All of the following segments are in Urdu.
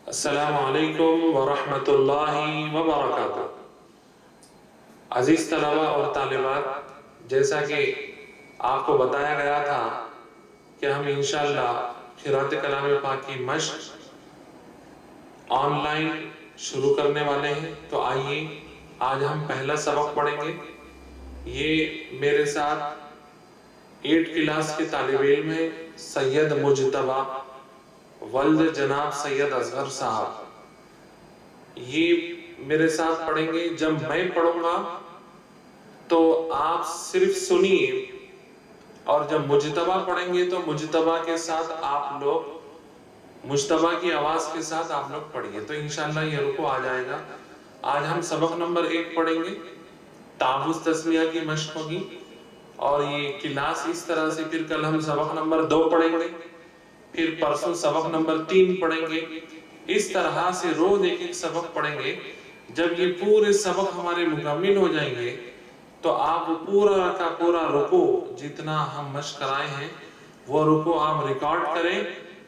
السلام علیکم ورحمۃ اللہ وبرکاتہ۔ عزیز طلبہ اور طالبات، جیسا کہ آپ کو بتایا گیا تھا کہ ہم انشاءاللہ قراءت کلام پاک کی مشق آن لائن شروع کرنے والے ہیں، تو آئیے آج ہم پہلا سبق پڑھیں گے۔ یہ میرے ساتھ 8 کلاس کے طالب علم ہیں، سید مجتبی ولد جناب سید اصغر صاحب۔ یہ میرے ساتھ پڑھیں گے۔ جب میں پڑھوں گا تو آپ صرف سنیے، اور جب مجتبی پڑھیں گے تو مجتبی کے ساتھ آپ لوگ، مجتبی کی آواز کے ساتھ آپ لوگ پڑھیے، تو انشاءاللہ یہ رکوع آ جائے گا۔ آج ہم سبق نمبر 1 پڑھیں گے، تعوذ تسمیہ کی مشق ہوگی، اور یہ کلاس اس طرح سے، پھر کل ہم سبق نمبر 2 پڑھیں گے، پھر پرسوں سبق نمبر 3 پڑھیں گے، اس طرح سے روز ایک سبق پڑھیں گے۔ جب یہ پورے سبق ہمارے مکمل ہو جائیں گے تو آپ پورا کا پورا رکوع جتنا ہم مشق کرائے ہیں وہ رکوع آپ ریکارڈ کریں،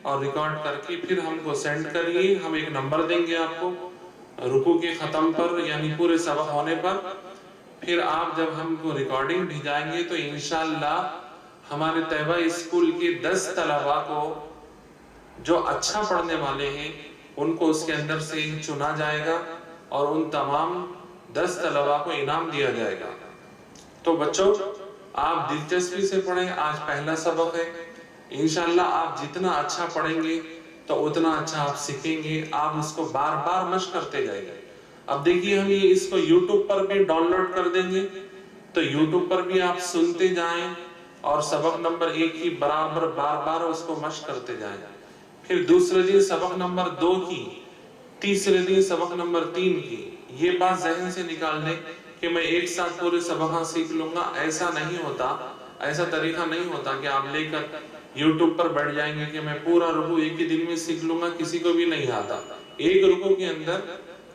اور ریکارڈ کر کے پھر ہم کو سینڈ کریے۔ ہم ایک نمبر دیں گے آپ کو رکوع کے ختم پر، یعنی پورے سبق ہونے پر۔ پھر آپ جب ہم کو ریکارڈنگ بھیجائیں گے تو انشاءاللہ ہمارے طیبہ اسکول کے 10 طلباء کو جو اچھا پڑھنے والے ہیں ان کو اس کے اندر سے چنا جائے گا، اور ان تمام 10 طلباء کو انعام دیا جائے گا۔ تو بچوں، آپ دلچسپی سے پڑھیں، آج پہلا سبق ہے۔ انشاءاللہ آپ جتنا اچھا پڑھیں گے تو اتنا اچھا آپ سیکھیں گے، آپ اس کو بار بار مشق کرتے جائیں گے۔ اب دیکھیے، ہم یہ اس کو یوٹیوب پر بھی ڈاؤن لوڈ کر دیں گے، تو یوٹیوب پر بھی آپ سنتے جائیں، اور سبق نمبر 1 کی برابر بار بار اس کو مشق کرتے جائیں۔ پھر دوسرے دن سبق نمبر 2 کی، تیسرے دن سبق نمبر 3 کی۔ یہ بات ذہن سے نکال دیں کہ میں ایک ساتھ پورے سبق سیکھ لوں گا، ایسا نہیں ہوتا، ایسا طریقہ نہیں ہوتا کہ آپ لے کر یوٹیوب پر بیٹھ جائیں گے کہ میں پورا رکوع ایک ہی دن میں سیکھ لوں گا، کسی کو بھی نہیں آتا۔ ایک رکوع کے اندر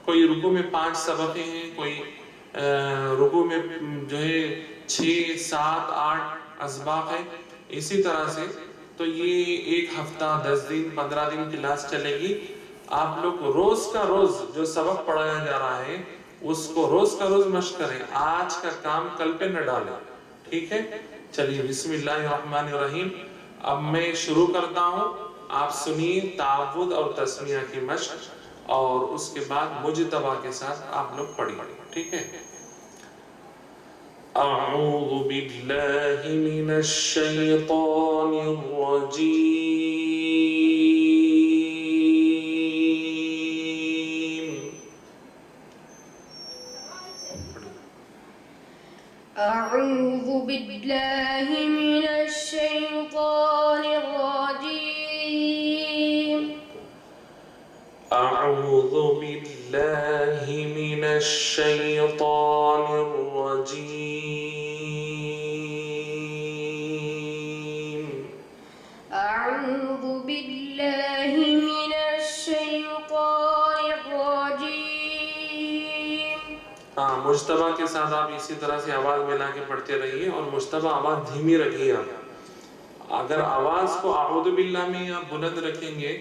کوئی رکوع میں 5 سبقیں ہیں، کوئی رکوع میں جو ہے 6، 7، 8 اسباق ہے، اسی طرح سے۔ تو یہ ایک ہفتہ، 10 دن، 15 دن کلاس چلے گی۔ آپ لوگ روز کا روز جو سبق پڑھایا جا رہا ہے اس کو روز کا روز مشق کریں، آج کا کام کل پہ نہ ڈالیں، ٹھیک ہے؟ چلیے، بسم اللہ الرحمن الرحیم۔ اب میں شروع کرتا ہوں، آپ سنیے تعوذ اور تسمیہ کی مشق، اور اس کے بعد مجتبی کے ساتھ آپ لوگ پڑھیں، ٹھیک ہے؟ اعوذ باللہ من الشیطان الرجیم۔ اعوذ باللہ من الشیطان الرجیم۔ اعوذ باللہ من الشیطان الرجیم۔ اعوذ باللہ من الشیطان الرجیم۔ ہاں، مجتبی کے ساتھ آپ اسی طرح سے آواز ملا کے پڑھتے رہیے، اور مجتبی آواز دھیمی رکھیے آپ۔ اگر آواز کو اعوذ باللہ میں آپ بلند رکھیں گے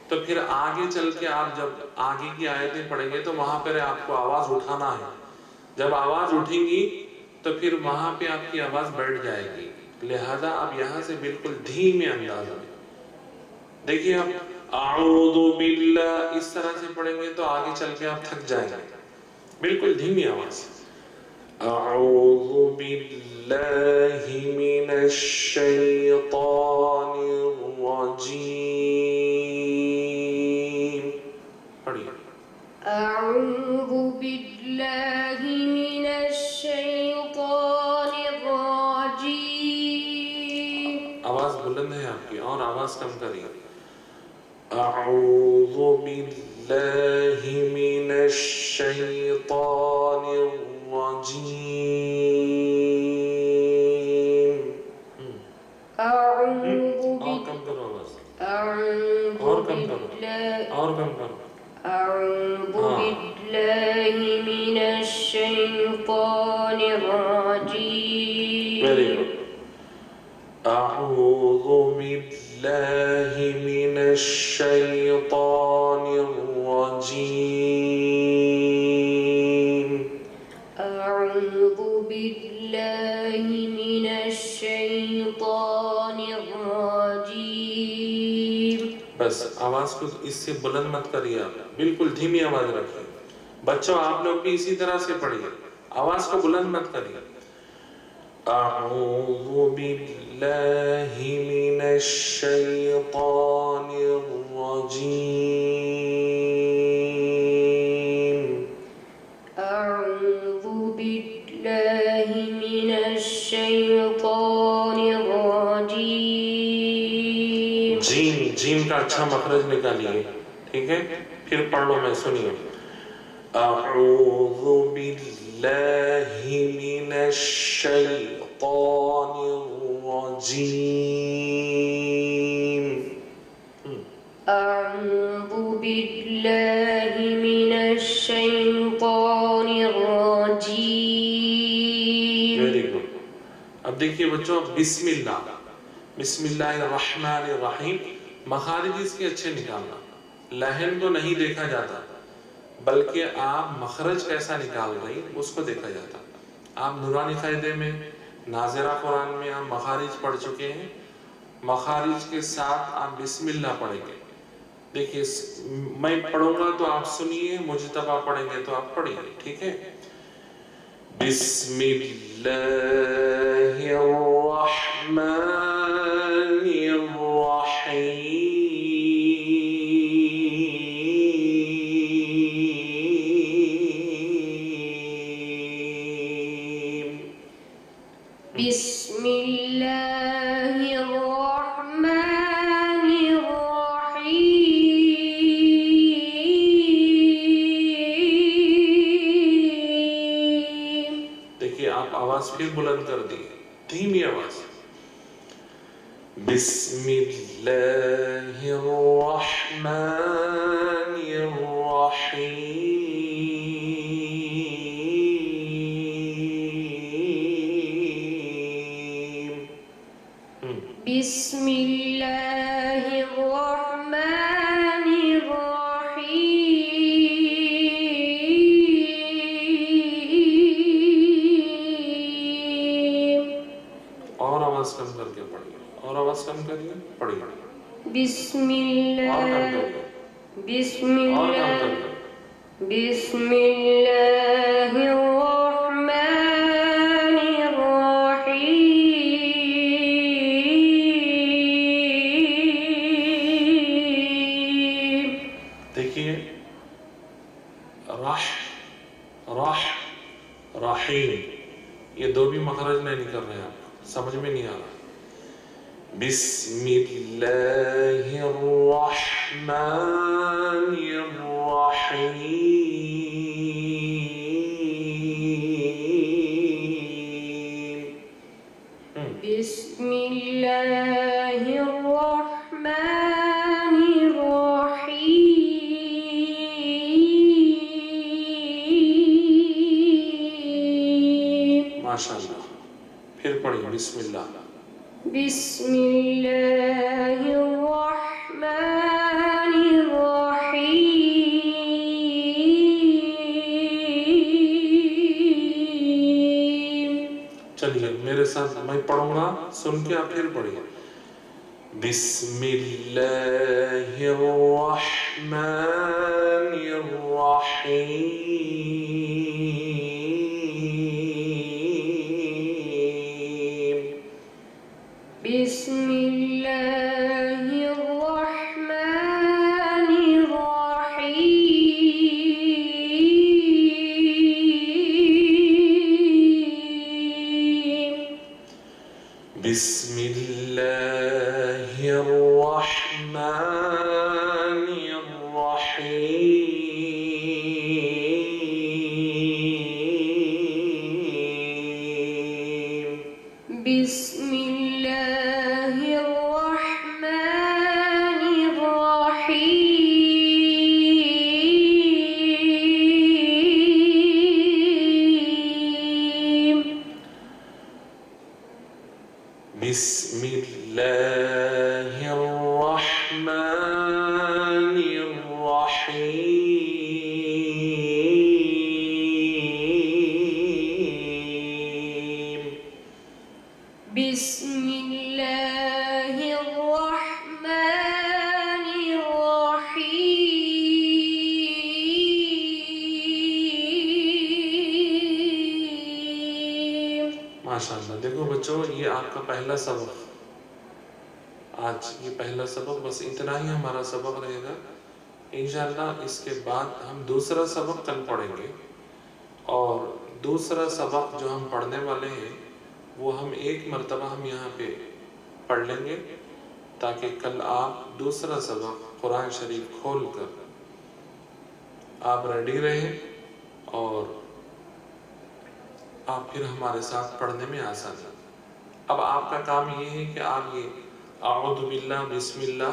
تو پھر آگے چل کے آپ جب آگے کی آیتیں پڑھیں گے تو وہاں پر آپ کو آواز اٹھانا ہے۔ جب آواز اٹھیں گی تو پھر وہاں پہ آپ کی آواز بیٹھ جائے گی، لہذا آپ یہاں سے بالکل دھیمے انداز میں دیکھیے۔ آپ اعوذ باللہ اس طرح سے پڑھیں گے تو آگے چل کے آپ تھک جائیں گے، بالکل دھیمی آواز۔ اعوذ باللہ من الشیطان الرجیم۔ پڑھیے۔ اعوذ باللہ من الشیطان الرجیم۔ آواز بلند ہے آپ کی، اور آواز کم کریے۔ اعوذ باللہ من الشیطان الرجیم۔ اعوذ اور کم کرو آواز، اعوذ اور کم کرو، باللہ اور کم کرو۔ اعوذ باللہ من الشیطان الرجیم۔ Very good. اعوذ باللہ من الشيطان الرجيم. أعوذ بالله من الشيطان الرجيم. بس آواز کو اس سے بلند مت کریے آپ، بالکل دھیمی آواز رکھیے. بچوں آپ لوگ بھی اسی طرح سے پڑھیے، آواز کو بلند مت کریے. اعوذ باللہ من الشیطان الرجیم. أعوذ بالله من الشيطان الرجيم. جیم کا اچھا مخرج نکالیے، ٹھیک ہے؟ پھر پڑھ لو، میں سنیے. اعوذ باللہ من الشیطان الرجیم. أعوذ بالله من الشيطان الرجيم. Very good. اب دیکھیے بچوں، بسم اللہ، بسم اللہ الرحمن الرحیم. مخارج اس کے اچھے نکالنا، لحن کو نہیں دیکھا جاتا بلکہ آپ مخرج کیسا نکال رہی اس کو دیکھا جاتا. آپ نورانی قاعدے میں، ناظرہ قرآن میں آپ مخارج پڑھ چکے ہیں. مخارج کے ساتھ آپ بسم اللہ پڑھیں گے. دیکھیے میں پڑھوں گا تو آپ سنیے، مجتبہ پڑھیں گے تو آپ پڑھیے، ٹھیک ہے؟ بسم اللہ الرحمن الرحیم. بسم الله الرحمن الرحيم. دیکھیے آپ آواز پھر بلند کر دی، دھیمی آواز. بسم اللہ الرحمن الرحیم. بسم الله الرحمن الرحيم. اور آواز کم کر کے پڑھیے، اور آواز کم کریے، پڑھیے. بسم اور کم الله کریے، بسم اور کم الله کریے. بسم الله الرحمن الرحيم. دیکھیے رح رحیم، یہ دو بھی مخرج نہیں نکل رہے ہیں، آپ سمجھ میں نہیں آ رہا. بسم اللہ الرحمن الرحیم. بسم الله الرحمن الرحيم. ماشاءاللہ. پھر پڑھیں بسم اللہ. بسم الله الرحمن الرحيم. چلیے میرے ساتھ، میں پڑھوں گا، سن کے آپ پھر پڑھیے. بسم اللہ الرحمن الرحیم. بسم الله الرحمن الرحيم. بسم اللہ الرحمن الرحیم. بسم الله الرحمن الرحيم. بسم اللہ الرحمن ماشاءاللہ. دیکھو بچوں، یہ آپ کا پہلا سبق، آج یہ پہلا سبق، بس اتنا ہی ہمارا سبق رہے گا. انشاءاللہ اس کے بعد ہم دوسرا سبق کل پڑھیں گے، اور دوسرا سبق جو ہم پڑھنے والے ہیں وہ ہم ایک مرتبہ ہم یہاں پہ پڑھ لیں گے، تاکہ کل آپ دوسرا سبق قرآن شریف کھول کر آپ ریڈی رہیں اور آپ پھر ہمارے ساتھ پڑھنے میں آسان ہے. اب آپ کا کام یہ ہے کہ آپ یہ اعوذ باللہ بسم اللہ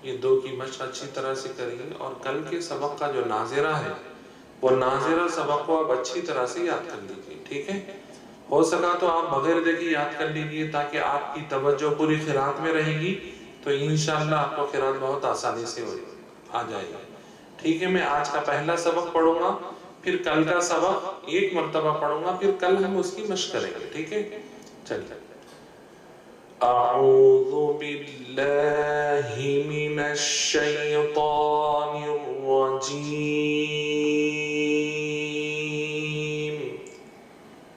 یہ 2 کی مشق اچھی طرح سے کریے، اور کل کے سبق کا جو ناظرہ ہے وہ ناظرہ سبق کو آپ اچھی طرح سے یاد کر لیجیے. ٹھیک ہے؟ ہو سکا تو آپ بغیر دیکھے یاد کر لیجیے، تاکہ آپ کی توجہ پوری قرات میں رہے گی، تو انشاءاللہ آپ کو قرات بہت آسانی سے آ جائے گا. ٹھیک ہے؟ میں آج کا پہلا سبق پڑھوں گا، پھر کل کا سبق ایک مرتبہ پڑھوں گا، پھر کل ہم اس کی مشق کریں گے. ٹھیک ہے؟ چلیے. اعوذ باللہ من الشیطان الرجیم.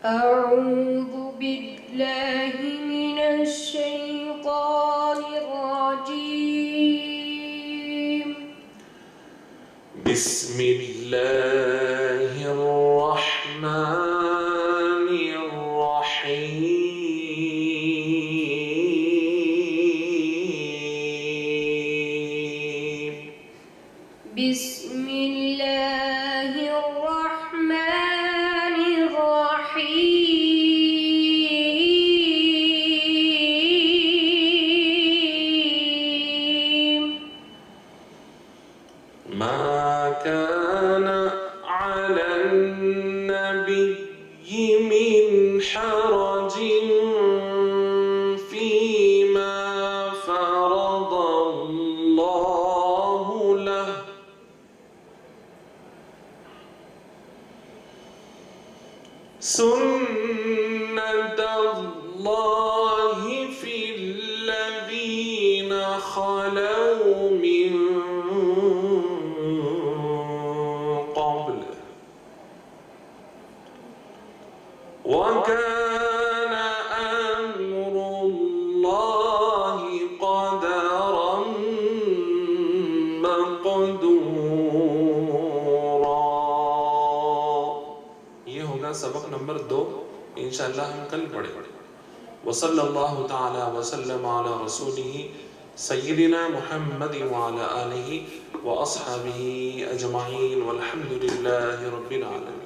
أعوذ بالله من الشيطان الرجيم. بسم اللہ الرحمن الرحیم. بسم الله الرحمن الرحيم. ما كان على النبي من حرج فيما فرض الله له. سنة الله في الذين خلوا من قبل، وكان أمر الله قدرا مقدورا. یہ ہوگا سبق نمبر 2، انشاءاللہ ہم کل پڑھیں گے. وصلی اللہ تعالی وسلم علی رسولہ سیدنا محمد وعلی آلہ واصحابہ اجمعین، والحمد للہ رب العالمین.